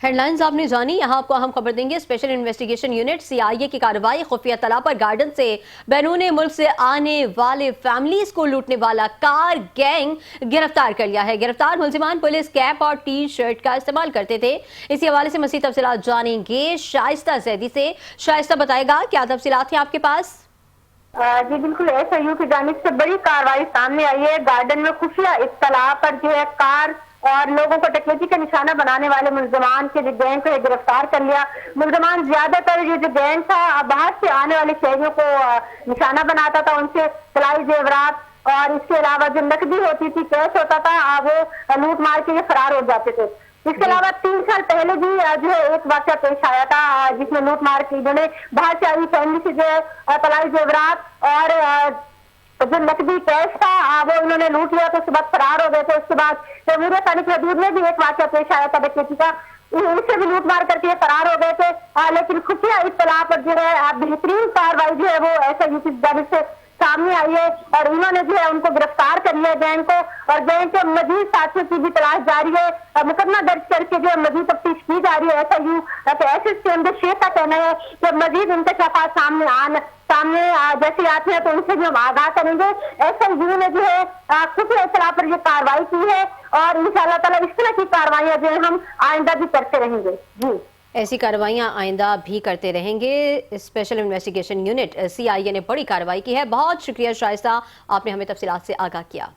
Headlines आपने जानी। यहाँ आपको अहम खबर देंगे। स्पेशल इन्वेस्टिगेशन यूनिट सीआईए की कार्रवाई। खुफिया तला पर गार्डन से बैरून मुल्क से आने वाले फैमिलीज को लूटने वाला कार गैंग गिरफ्तार कर लिया है। गिरफ्तार मुलजिमान पुलिस कैप और टी शर्ट का इस्तेमाल करते थे। इसी हवाले से मज़ीद तफसीलात जानेंगे शाइस्ता जैदी से। शाइस्ता बताएगा क्या तफसीलात हैं आपके पास? जी बिल्कुल, एसआईयू की जानिब से बड़ी कार्रवाई सामने आई है। गार्डन में खुफिया इत्तला पर जो है कार और लोगों को डकैती का निशाना बनाने वाले मुलजमान के जो गैंग को गिरफ्तार कर लिया। मुलजमान ज्यादातर ये जो गैंग था बाहर से आने वाले शहरियों को निशाना बनाता था, उनसे तलाई जेवरात और इसके अलावा जो नकदी होती थी, कैश होता था, वो लूट मार के ये फरार हो जाते थे। इसके अलावा 3 साल पहले भी जो है एक वाक़या पेश आया था जिसमें लूट मार की इन्होंने बाहर से आई फैमिली से जो है तलाई जेवरात और जो नकदी कैश था वो इन्होंने लूट लिया, तो उसके बाद फरार हो गए थे। उसके बाद तैमूरिया थाने की हदूद में भी एक वाक़या पेश आया था डकैती का, उनसे भी लूट मार करके फरार हो गए थे। लेकिन खुफिया इत्तला पर जो है बेहतरीन कार्रवाई जो है वो एसआईयू की जानिब से सामने आई है और इन्होंने जो है उनको गिरफ्तार कर लिया गैंग को, और गैंग के मजीद साथियों की भी तलाश जारी है। मुकदमा दर्ज करके जो है मजीद तफ्तीश की जा रही है। एसआईयू एसएसपी अहमद शेख का कहना है कि मजीद इंकशाफात सामने जैसे आते हैं तो उनसे भी हम आगाह करेंगे। एसआईयू ने जो है खुफिया इत्तला पर ये कार्रवाई की है और इंशाअल्लाह ताला इस तरह की कार्रवाइयां जो है हम आइंदा भी करते रहेंगे। जी, ऐसी कार्रवाइयां आइंदा भी करते रहेंगे। स्पेशल इन्वेस्टिगेशन यूनिट सीआईए ने बड़ी कार्रवाई की है। बहुत शुक्रिया शाइस्ता, आपने हमें तफसीलात से आगाह किया।